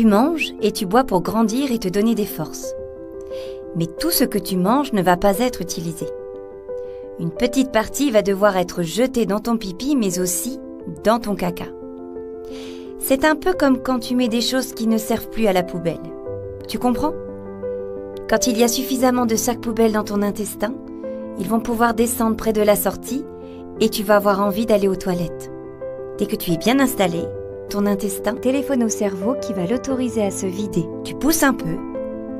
Tu manges et tu bois pour grandir et te donner des forces. Mais tout ce que tu manges ne va pas être utilisé. Une petite partie va devoir être jetée dans ton pipi, mais aussi dans ton caca. C'est un peu comme quand tu mets des choses qui ne servent plus à la poubelle. Tu comprends ? Quand il y a suffisamment de sacs poubelles dans ton intestin, ils vont pouvoir descendre près de la sortie et tu vas avoir envie d'aller aux toilettes. Dès que tu es bien installé, ton intestin téléphone au cerveau qui va l'autoriser à se vider. Tu pousses un peu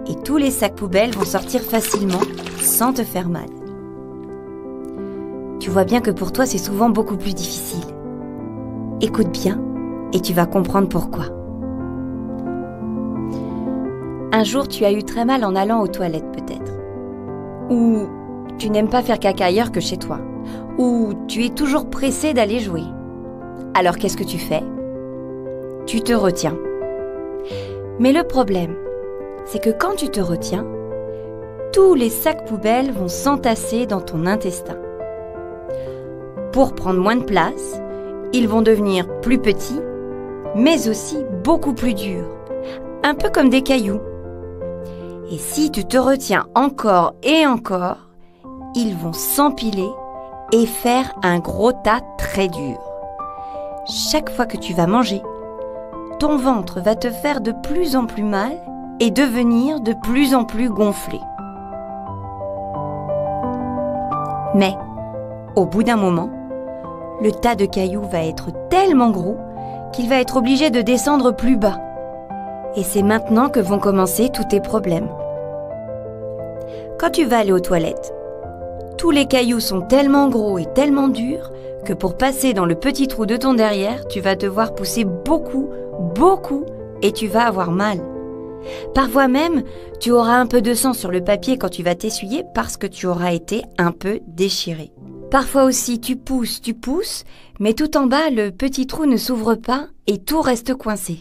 et tous les sacs poubelles vont sortir facilement sans te faire mal. Tu vois bien que pour toi, c'est souvent beaucoup plus difficile. Écoute bien et tu vas comprendre pourquoi. Un jour, tu as eu très mal en allant aux toilettes peut-être. Ou tu n'aimes pas faire caca ailleurs que chez toi. Ou tu es toujours pressé d'aller jouer. Alors qu'est-ce que tu fais ? Tu te retiens. Mais le problème, c'est que quand tu te retiens, tous les sacs poubelles vont s'entasser dans ton intestin. Pour prendre moins de place, ils vont devenir plus petits, mais aussi beaucoup plus durs, un peu comme des cailloux. Et si tu te retiens encore et encore, ils vont s'empiler et faire un gros tas très dur. Chaque fois que tu vas manger, ton ventre va te faire de plus en plus mal et devenir de plus en plus gonflé. Mais, au bout d'un moment, le tas de cailloux va être tellement gros qu'il va être obligé de descendre plus bas. Et c'est maintenant que vont commencer tous tes problèmes. Quand tu vas aller aux toilettes, tous les cailloux sont tellement gros et tellement durs que pour passer dans le petit trou de ton derrière, tu vas devoir pousser beaucoup et tu vas avoir mal. Parfois même, tu auras un peu de sang sur le papier quand tu vas t'essuyer parce que tu auras été un peu déchiré. Parfois aussi, tu pousses, mais tout en bas, le petit trou ne s'ouvre pas et tout reste coincé.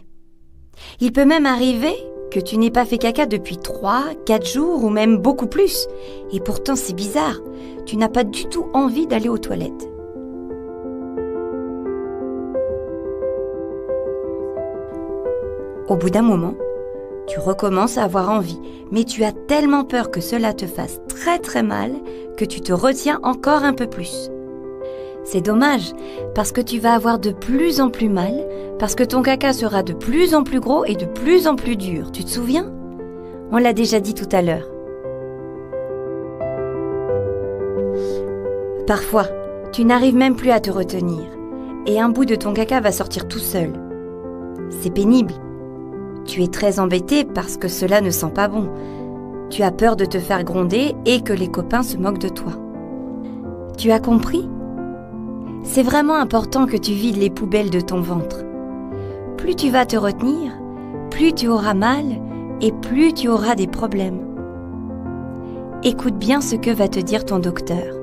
Il peut même arriver que tu n'aies pas fait caca depuis 3, 4 jours ou même beaucoup plus. Et pourtant, c'est bizarre, tu n'as pas du tout envie d'aller aux toilettes. Au bout d'un moment, tu recommences à avoir envie, mais tu as tellement peur que cela te fasse très mal que tu te retiens encore un peu plus. C'est dommage, parce que tu vas avoir de plus en plus mal, parce que ton caca sera de plus en plus gros et de plus en plus dur. Tu te souviens ? On l'a déjà dit tout à l'heure. Parfois, tu n'arrives même plus à te retenir, et un bout de ton caca va sortir tout seul. C'est pénible. Tu es très embêté parce que cela ne sent pas bon. Tu as peur de te faire gronder et que les copains se moquent de toi. Tu as compris ? C'est vraiment important que tu vides les poubelles de ton ventre. Plus tu vas te retenir, plus tu auras mal et plus tu auras des problèmes. Écoute bien ce que va te dire ton docteur.